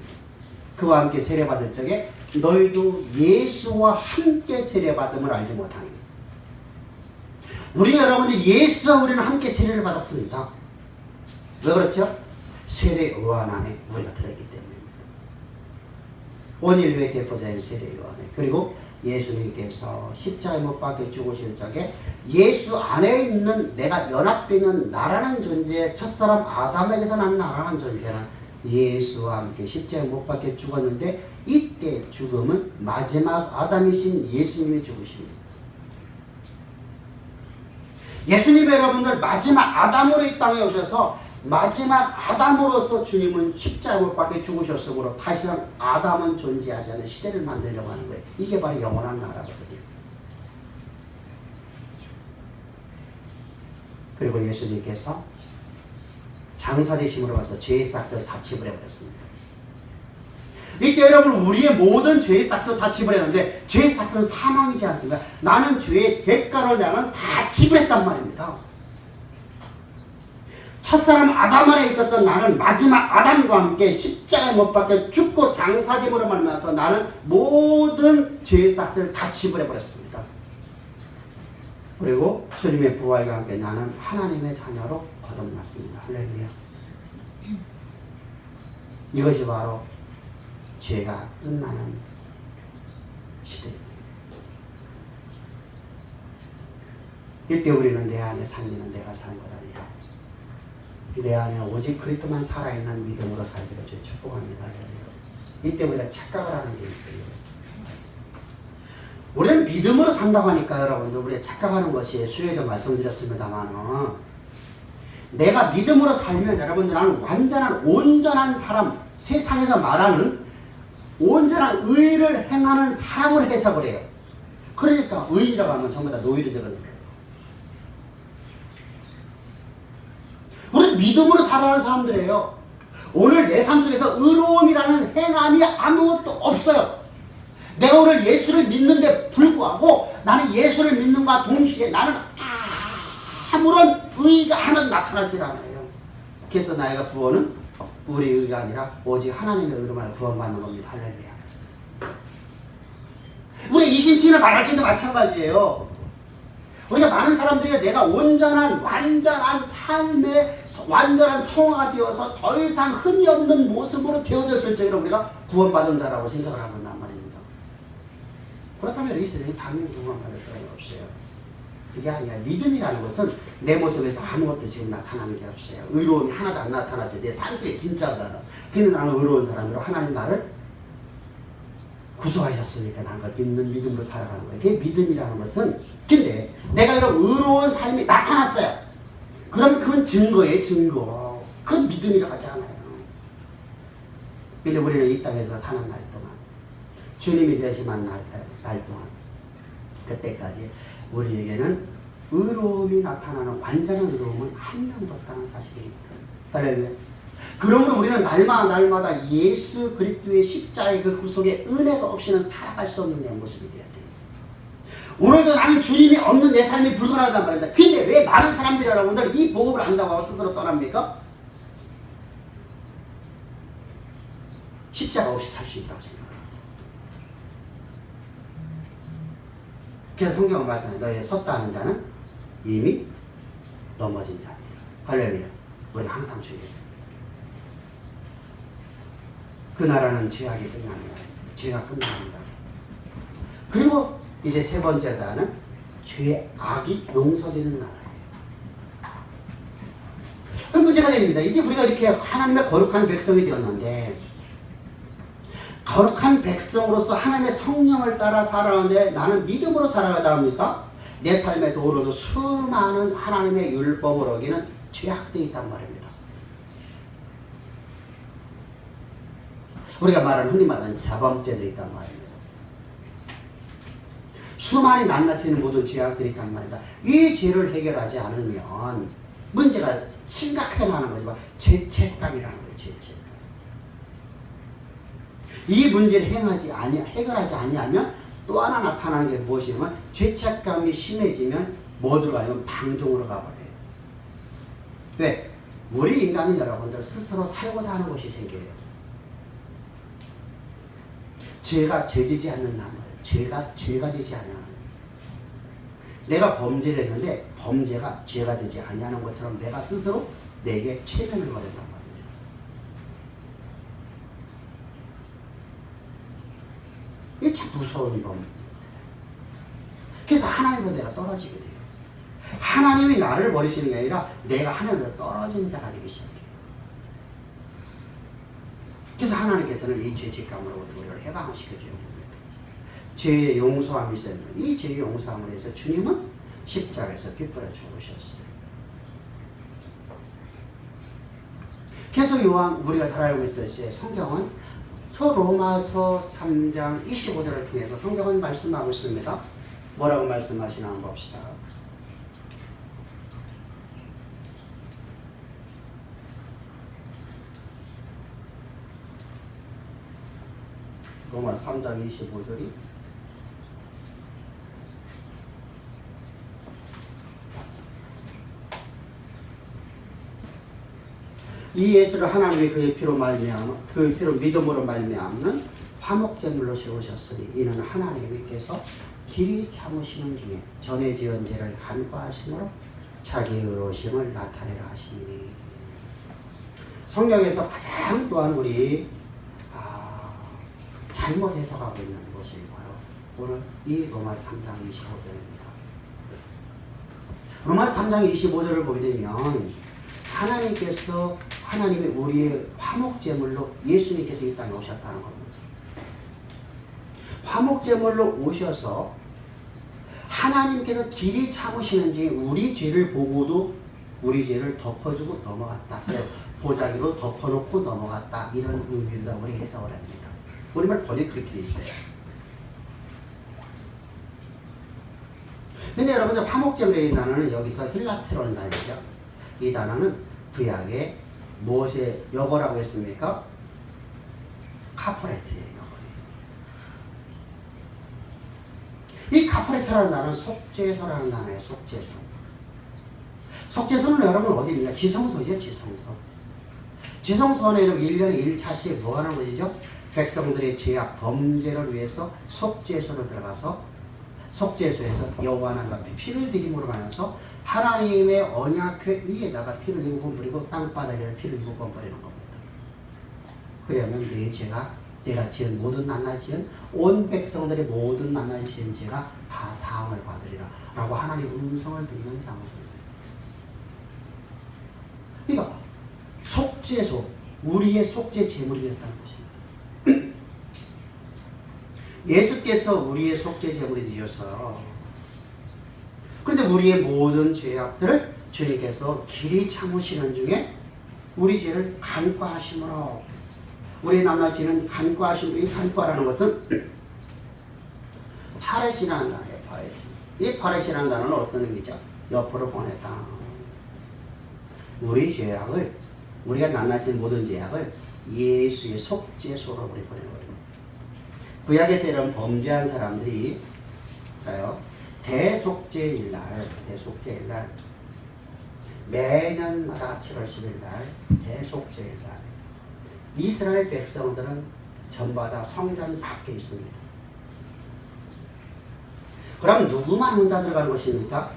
그와 함께 세례받을 적에 너희도 예수와 함께 세례받음을 알지 못하니 우리 여러분들 예수와 우리는 함께 세례를 받았습니다. 왜 그렇죠? 세례 요한 안에 우리가 들어있기 때문입니다. 원일교의 대표자인 세례 요한에 그리고 예수님께서 십자가에 못 박혀 죽으실 적에 예수 안에 있는 내가 연합되는 나라는 존재 첫사람 아담에게서 난 나라는 존재는 예수와 함께 십자가에 못 박혀 죽었는데 이때 죽음은 마지막 아담이신 예수님의 죽으십니다. 예수님 여러분들 마지막 아담으로 이 땅에 오셔서 마지막 아담으로서 주님은 십자가에 못 박혀 죽으셨으므로 다시 이상 아담은 존재하지 않는 시대를 만들려고 하는 거예요. 이게 바로 영원한 나라거든요. 그리고 예수님께서 장사되심으로 가서 죄의 싹을 다 지불해버렸습니다. 이때 여러분 우리의 모든 죄의 삭스를 다 지불했는데 죄의 삭스는 사망이지 않습니까? 나는 죄의 대가를 나는 다 지불했단 말입니다. 첫사람 아담 안에 있었던 나는 마지막 아담과 함께 십자가에 못 박혀 죽고 장사됨으로 말미암아서 나는 모든 죄의 삭스를 다 지불해버렸습니다. 그리고 주님의 부활과 함께 나는 하나님의 자녀로 거듭났습니다. 할렐루야. 이것이 바로 죄가 끝나는 시대입니다. 이때 우리는 내 안에 살리는 내가 사는 것 아니라 내 안에 오직 그리스도만 살아있는 믿음으로 살기를 주 축복합니다. 이때 우리가 착각을 하는 게 있어요. 우리는 믿음으로 산다고 하니까 여러분들 우리가 착각하는 것이 수요일에 말씀드렸습니다만 내가 믿음으로 살면 여러분들 나는 완전한 온전한 사람, 세상에서 말하는 온전한 의를 행하는 사람을 해석을 해요. 그러니까 의라고 하면 전부 다 노예를 적어는 거예요. 우리 믿음으로 살아가는 사람들이에요. 오늘 내 삶 속에서 의로움이라는 행함이 아무것도 없어요. 내가 오늘 예수를 믿는데 불구하고 나는 예수를 믿는과 동시에 나는 아무런 의의가 하나도 나타나지 않아요. 그래서 나의 구원은 우리 의가 아니라 오직 하나님의 의로만 구원받는 겁니다. 할렐루야. 우리 이신칭을 말할 때도 마찬가지예요. 우리가 많은 사람들이 내가 온전한 완전한 삶의 완전한 성화가 되어서 더 이상 흠이 없는 모습으로 되어졌을 적에 우리가 구원받은 자라고 생각을 하고 있단 말입니다. 그렇다면 이 세상에 당연히 구원받을 사람이 없어요. 그게 아니야. 믿음이라는 것은 내 모습에서 아무것도 지금 나타나는 게 없어요. 의로움이 하나도 안 나타나지. 내 삶 속에 진짜가. 근데 나는 의로운 사람으로 하나님 나를 구속하셨으니까 나는 그걸 믿는 믿음으로 살아가는 거예요. 그게 믿음이라는 것은 근데 내가 이런 의로운 삶이 나타났어요. 그러면 그건 증거예요. 증거. 그건 믿음이라고 하지 않아요. 근데 우리는 이 땅에서 사는 날 동안 주님이 제시한 날 동안 그때까지 우리에게는 의로움이 나타나는 완전한 의로움은 한 명도 없다는 사실입니다. 할렐루야. 그러므로 우리는 날마다 예수 그리스도의 십자가의 그 구속의 은혜가 없이는 살아갈 수 없는 내 모습이 되어야 돼요. 오늘도 나는 주님이 없는 내 삶이 불가능하단 말입니다. 근데 왜 많은 사람들이 여러분들 이 복음을 안다고 하고 스스로 떠납니까? 십자가 없이 살 수 있다고 생각합니다. 그래서 성경은 말씀해요. 너의 섰다 하는 자는 이미 넘어진 자니라. 할렐루야. 우리가 항상 주의해요. 그 나라는 죄악이 끝납니다. 죄가 끝납니다. 그리고 이제 세 번째 나라는 죄악이 용서되는 나라예요. 그 문제가 됩니다. 이제 우리가 이렇게 하나님의 거룩한 백성이 되었는데 거룩한 백성으로서 하나님의 성령을 따라 살아가는데 나는 믿음으로 살아가다 합니까? 내 삶에서 오늘도 수많은 하나님의 율법을 어기는 죄악들이 있단 말입니다. 우리가 흔히 말하는 자범죄들이 있단 말입니다. 수많이 낱낱이는 모든 죄악들이 있단 말이다. 이 죄를 해결하지 않으면 문제가 심각하게 나는 거지만 죄책감이라는 거예요. 죄책감. 이 문제를 해결하지 아니하면 또 하나 나타나는 게 무엇이냐면 죄책감이 심해지면 뭐 들어가냐면 방종으로 가버려요. 왜? 우리 인간은 여러분들 스스로 살고자 하는 것이 생겨요. 죄가 죄지지 않는단 말이에요. 죄가 되지 않는. 내가 범죄를 했는데 범죄가 죄가 되지 아니하는 것처럼 내가 스스로 내게 체면을 걸었단 말입니다. 이게 참 무서운 범. 그래서 하나님으로 내가 떨어지게 돼요. 하나님이 나를 버리시는 게 아니라 내가 하나님으로 떨어진 자가 되기 시작해요. 그래서 하나님께서는 이 죄책감으로부터 우리를 해방시켜줘야 됩니다. 죄의 용서함이 있어야 됩니다. 이 죄의 용서함을 위해서 주님은 십자가에서 빗불어 죽으셨어요. 계속 우리가 잘 알고 있듯이 성경은 로마서 3장 25절을 통해서 성경은 말씀하고 있습니다. 뭐라고 말씀하시나 한번 봅시다. 로마 3장 25절이 이 예수를 하나님이 그의 피로 말미암아 그의 피로 믿음으로 말미암는 화목제물로 세우셨으니 이는 하나님께서 길이 참으시는 중에 전에 지은 죄를 간과하심으로 자기 의로우심을 나타내라 하시니. 성경에서 가장 또한 우리 잘못 해석하고 있는 것이 바로 오늘 이 로마 3장 25절입니다. 로마 3장 25절을 보게 되면 하나님이 우리의 화목제물로 예수님께서 이 땅에 오셨다는 겁니다. 화목제물로 오셔서 하나님께서 길이 참으시는 중에 우리 죄를 보고도 우리 죄를 덮어주고 넘어갔다. 보자기로 덮어놓고 넘어갔다. 이런 의미로 우리 해석을 합니다. 우리말 번역이 그렇게 돼 있어요. 근데 여러분들 화목제물이라는 단어는 여기서 힐라스테로라는 단어죠. 이 단어는 구약에 무엇의 여거라고 했습니까? 카포레트예요. 이 카포레트라는 단어는 속죄소라는 단어예요. 속죄소. 속죄소는 여러분 어디 있냐? 지성소죠. 지성소. 지성소는 여러분 1년에 1차씩 뭐 하는 것이죠? 백성들의 죄악 범죄를 위해서 속죄소로 들어가서 속죄소에서 여호와 하나님 앞에 피를 드림으로 말해서 하나님의 언약궤 위에다가 피를 7번 뿌리고 땅바닥에다 피를 7번 뿌리는 겁니다. 그러면 내 죄가 내가 지은 모든 낱낱이 지은 온 백성들의 모든 낱낱이 지은 죄가 다 사함을 받으리라 라고 하나님 음성을 듣는 장소입니다. 그러니까 속죄소, 우리의 속죄 제물이 됐다는 것입니다. 예수께서 우리의 속죄 제물이 되셔서 그런데 우리의 모든 죄악들을 주님께서 길이 참으시는 중에 우리 죄를 간과하심으로 우리 낱낱이는 간과하심으로 이 간과라는 것은 파렛이라는 단어예요. 파렛. 이 파렛이라는 단어는 어떤 의미죠? 옆으로 보냈다. 우리 죄악을 우리가 낱낱이 모든 죄악을 예수의 속죄소로 우리 보내버립니다. 구약에서 이런 범죄한 사람들이 대속죄일날 매년마다 7월 10일날 대속죄일날 이스라엘 백성들은 전부 다 성전 밖에 있습니다. 그럼 누구만 혼자 들어가는 것입니까?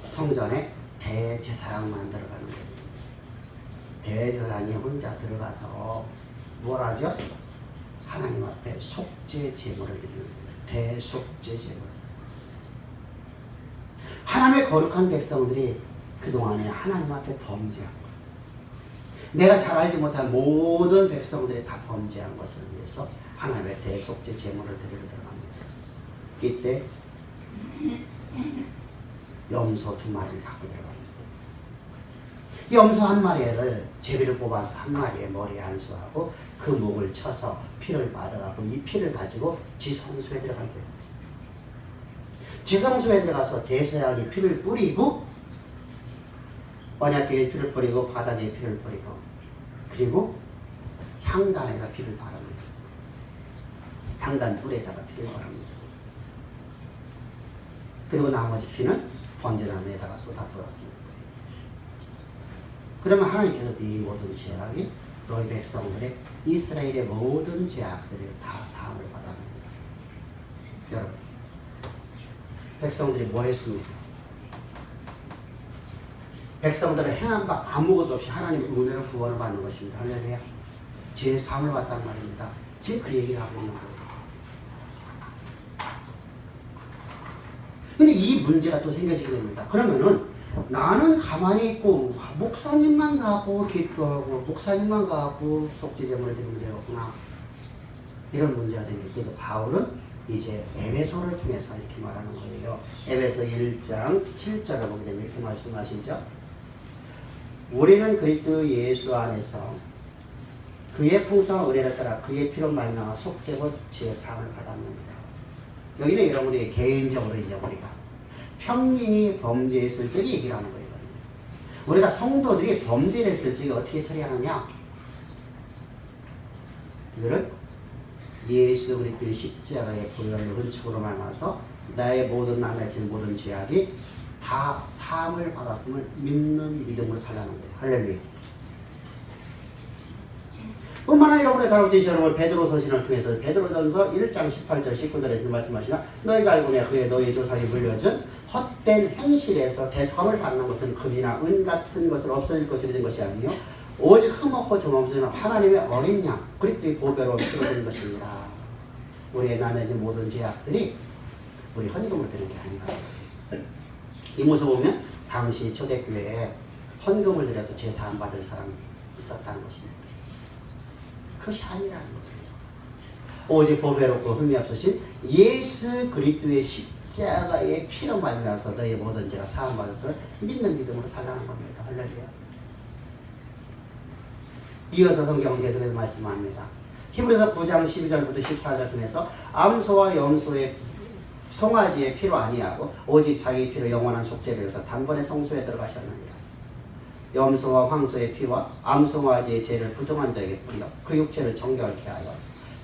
성전에 대제사장만 들어가는 거예요. 대제사장이 혼자 들어가서 뭘 하죠? 하나님 앞에 속죄 제물을 드리는 거예요. 대속죄 제물. 하나님의 거룩한 백성들이 그동안에 하나님 앞에 범죄한 것. 내가 잘 알지 못한 모든 백성들이 다 범죄한 것을 위해서 하나님의 대속죄 제물을 드리러 들어갑니다. 이때 염소 2마리를 갖고 들어갑니다. 이 염소 1마리를 제비를 뽑아서 1마리의 머리에 안수하고 그 목을 쳐서 피를 받아가고 이 피를 가지고 지성소에 들어간 거예요. 지성소에 들어가서 대제사장이 피를 뿌리고 언약궤에 피를 뿌리고 바닥에 피를 뿌리고 그리고 향단에다 피를 바릅니다. 향단 뿔에다가 피를 바릅니다. 그리고 나머지 피는 번제단에다가 쏟아 부었습니다. 그러면 하나님께서 네 모든 죄악이 너희 백성들의 이스라엘의 모든 죄악들이 다 사함을 받았습니다. 여러분, 백성들이 뭐 했습니까? 백성들은 행한 바 아무것도 없이 하나님의 은혜로 구원을 받는 것입니다. 할렐루야. 죄의 사함을 받다는 말입니다. 지금 그 얘기를 하고 있는 거예요. 근데 이 문제가 또 생겨지게 됩니다. 그러면은 나는 가만히 있고 목사님만 가고 기도하고 목사님만 가고 속죄제물을 드리면 되겠구나. 이런 문제가 생길 때도 바울은 이제 에베소를 통해서 이렇게 말하는 거예요. 에베소 1장 7절을 보게 되면 이렇게 말씀하시죠. 우리는 그리스도 예수 안에서 그의 풍성한 은혜를 따라 그의 피로 말미암아 속죄고 죄의 사함을 받았느니라. 여기는 여러분이 개인적으로 이제 우리가 평민이 범죄했을 적에 얘기를 하는 거예요. 우리가 성도들이 범죄를 했을 적에 어떻게 처리하느냐? 이거를 예수 그리스도의 십자가의 보혈을 은총으로 만나서 나의 모든 남아진 모든 죄악이 다 사함을 받았음을 믿는 믿음으로 살라는 거예요. 할렐루야. 뿐만 아니라 우리 잘못되신 여러분 베드로 서신을 통해서 베드로전서 1장 18절 19절에서 말씀하시나 너희가 알고내 그의 너희 조상이 물려준 헛된 행실에서 대속함을 받는 것은 금이나 은 같은 것을 없어질 것을 믿은 것이 아니요 오직 흠없고 점없는 하나님의 어린 양 그리스도의 보배로 필요된 것이니라. 우리의 나눠진 모든 죄악들이 우리 헌금으로 되는 게 아니라 이 모습 보면 당시 초대교회에 헌금을 들여서 제사함 받을 사람이 있었다는 것입니다. 그것이 아니라는 거예요. 오직 보배롭고 흠이 없으신 예수 그리스도의 십자가의 피로 말미암아서 너희 모든 죄가 사함 받았음을 믿는 믿음으로 살라는 겁니다. 할렐루야. 이어서 성경은 계속해서 말씀합니다. 히브리서 9장 12절부터 14절 중에서 암소와 염소의 송아지의 피로 아니하고 오직 자기 피로 영원한 속죄를 위해서 단번에 성소에 들어가셨느니라. 염소와 황소의 피와 암송아지의 죄를 부정한 자에게 뿌려 그 육체를 정결케 하여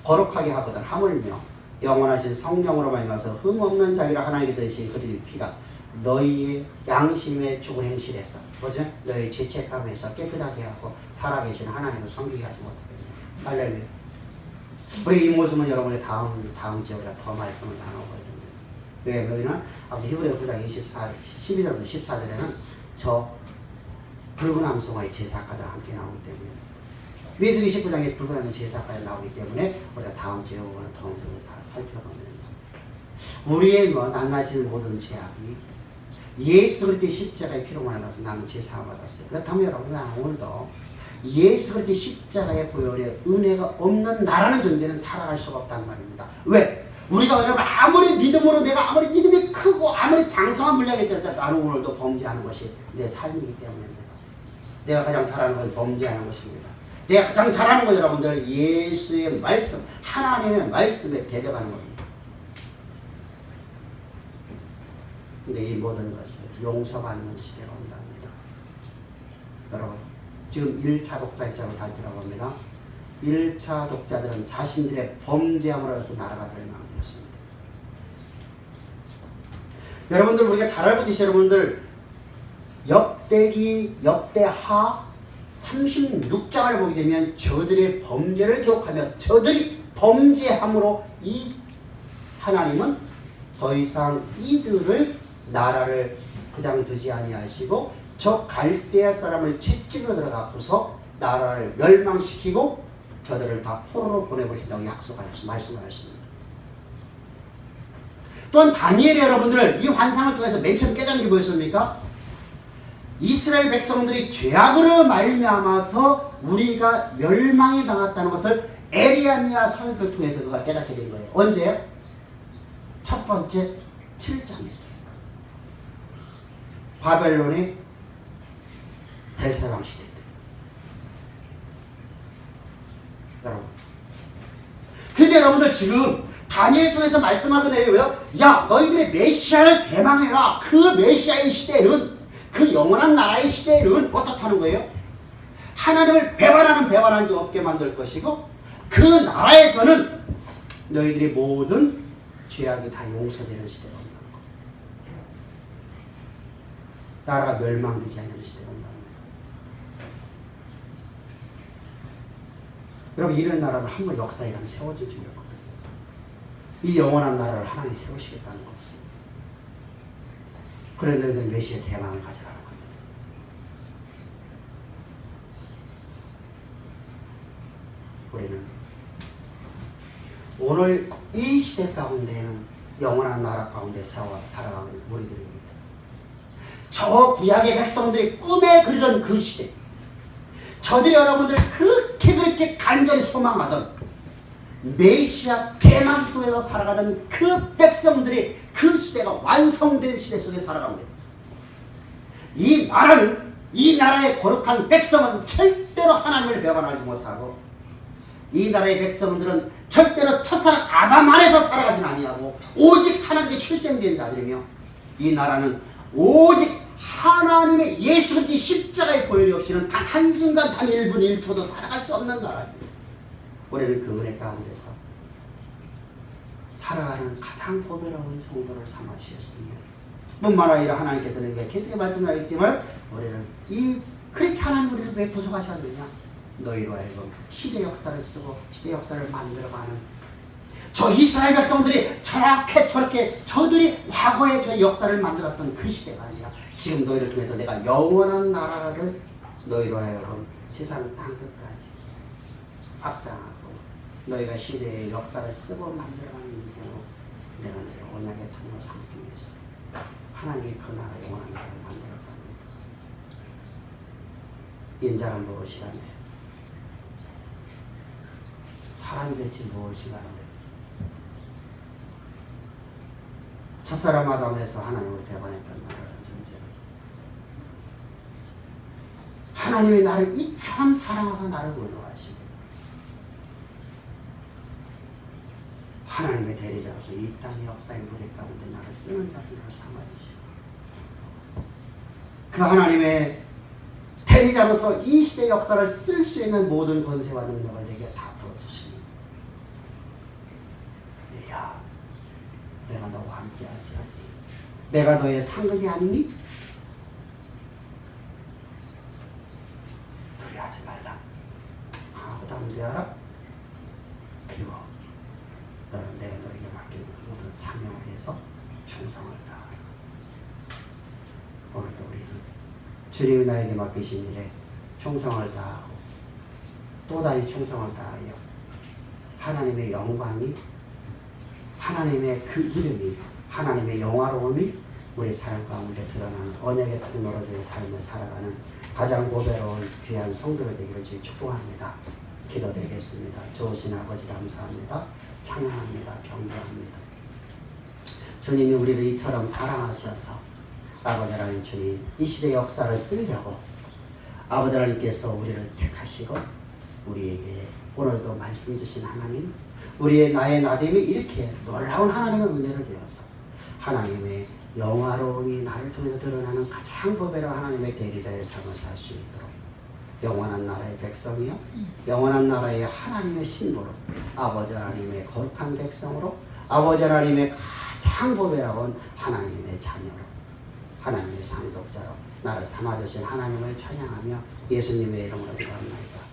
거룩하게 하거든 하물며 영원하신 성령으로 말미암아서 흠없는 자기라 하나님께 드신 그리스도의 피가 너희의 양심의 죽은 행실에서 뭐죠? 너희 죄책감에서 깨끗하게 하고 살아계신 하나님을 섬기게 하지 못하겠네요. 할렐루야. 우리 이 모습은 여러분의 다음 주에 우리가 더 말씀을 나눠보거든요. 왜? 너희는 아버지 히브리서 9장 12절부터 14절에는 저 붉은 암송아의 제사까지 함께 나오기 때문에 민수기 19장에서 붉은 암송아의 제사까지 나오기 때문에 우리가 다음 주에 오는 동영상을 다 살펴보면서 우리의 낱낱이 모든 죄악이 예수 그리스도의 십자가의 피로만 가서 나는 제사함을 받았어요. 그렇다면 여러분 나는 오늘도 예수 그리스도의 십자가의 보혈의 은혜가 없는 나라는 존재는 살아갈 수가 없다는 말입니다. 왜? 우리가 여러분 아무리 믿음으로 내가 아무리 믿음이 크고 아무리 장성한 분량이 될때 나는 오늘도 범죄하는 것이 내 삶이기 때문입니다. 내가 가장 잘하는 건 범죄하는 것입니다. 내가 가장 잘하는 건 여러분들 예수의 말씀, 하나님의 말씀에 대적하는 겁니다. 근데 이 모든 것을 용서받는 시대가 온답니다. 여러분 지금 1차 독자 입장으로 다시 들어봅니다. 1차 독자들은 자신들의 범죄함으로 해서 나라가 멸망되었습니다. 여러분들 우리가 잘 알고 계신 여러분들 역대하 36장을 보게 되면 저들의 범죄를 기록하며 저들이 범죄함으로 이 하나님은 더 이상 이들을 나라를 그냥 두지 아니하시고 저 갈대아 사람을 채찍으로 들어가고서 나라를 멸망시키고 저들을 다 포로로 보내버리신다고 약속하셨습니다. 말씀하셨습니다. 또한 다니엘이 여러분들 이 환상을 통해서 맨 처음 깨닫는 게 뭐였습니까? 이스라엘 백성들이 죄악으로 말미암아서 우리가 멸망에 당했다는 것을 에리야미야 선지자를 통해서 그가 깨닫게 된 거예요. 언제요? 첫 번째 7장에서 바벨론의 벨사랑 시대 때. 여러분. 근데 여러분들 지금 다니엘 통해서 말씀하고 내려요. 야, 너희들의 메시아를 대망해라. 그 메시아의 시대는 그 영원한 나라의 시대는 어떻다는 거예요? 하나님을 배반하는 배반한 자 없게 만들 것이고 그 나라에서는 너희들의 모든 죄악이 다 용서되는 시대가 온다는 거예요. 나라가 멸망되지 않는 시대가 온다는 거예요. 여러분 이런 나라를 한번 역사에 세워져 주셨거든요. 이 영원한 나라를 하나님 세우시겠다는 거예요. 그래 너희들 메시아의 대망을 가져라는 겁니다. 우리는 오늘 이 시대 가운데는 영원한 나라 가운데 살아가는 우리들입니다. 저 구약의 백성들이 꿈에 그리던 그 시대, 저들이 여러분들 그렇게 간절히 소망하던 메시아 대망 속에서 살아가던 그 백성들이 그 시대가 완성된 시대 속에 살아갑니다. 이 나라는, 이 나라의 거룩한 백성은 절대로 하나님을 배반하지 못하고 이 나라의 백성들은 절대로 첫사람 아담 안에서 살아가진 아니하고 오직 하나님께 출생된 자들이며 이 나라는 오직 하나님의 예수 그리스도의 십자가의 보혈이 없이는 단 한순간 단 1분 1초도 살아갈 수 없는 나라입니다. 우리는 그 은혜 가운데서 살아가는 가장 보배로운 성도를 삼아주셨습니다. 뿐만 아니라 하나님께서는 왜 계속의 말씀을 하겠지만 우리는 그렇게 하나님 우리를 왜 부족하셨느냐? 너희로 하여금 시대 역사를 쓰고 시대 역사를 만들어가는 저 이스라엘 백성들이 저렇게 저들이 과거에 저 역사를 만들었던 그 시대가 아니라 지금 너희를 통해서 내가 영원한 나라를 너희로 하여금 세상 땅끝까지 확장하고 너희가 시대의 역사를 쓰고 만들어가는 인생으로 내가 너희를 언약의 통로 삼기 위해서 하나님이 그 나라 영원한 나라를 만들었답니다. 인자란 무엇이가 안 돼? 사람이 될지 무엇이가 안 돼? 첫사람 아담에서 하나님을 배반했던 나라라는 존재를 하나님이 나를 이처럼 사랑하사 나를 구원하시고 하나님의 대리자로서 이 땅의 역사의 무대 가운데 나를 쓰는 자를 삼아주시고 그 하나님의 대리자로서 이 시대 역사를 쓸 수 있는 모든 권세와 능력을 내게 다 부어주시니 야 내가 너와 함께하지 않니? 내가 너의 상급이 아니니? 두려워하지 말라. 아무도 안 되어라. 그리고 너는 내가 너에게 맡긴 모든 사명을 위해서 충성을 다하라. 오늘도 우리는 주님이 나에게 맡기신 일에 충성을 다하고 또다시 충성을 다하여 하나님의 영광이 하나님의 그 이름이 하나님의 영화로움이 우리 삶 가운데 드러나는 언약의 통로로 저의 삶을 살아가는 가장 보배로운 귀한 성도를 되기를 주의 축복합니다. 기도드리겠습니다. 좋으신 아버지 감사합니다. 찬양합니다. 경배합니다. 주님이 우리를 이처럼 사랑하셔서 아버지 하나님 주님 이 시대 역사를 쓰려고 아버지 하나님께서 우리를 택하시고 우리에게 오늘도 말씀 주신 하나님 우리의 나의 나됨이 이렇게 놀라운 하나님의 은혜를 되어서 하나님의 영화로움이 나를 통해서 드러나는 가장 보배로운 하나님의 대리자의 삶을 살 수 있도록 영원한 나라의 백성이요 영원한 나라의 하나님의 신부로 아버지 하나님의 거룩한 백성으로 아버지 하나님의 가장 보배로운 하나님의 자녀로 하나님의 상속자로 나를 삼아주신 하나님을 찬양하며 예수님의 이름으로 기도합니다.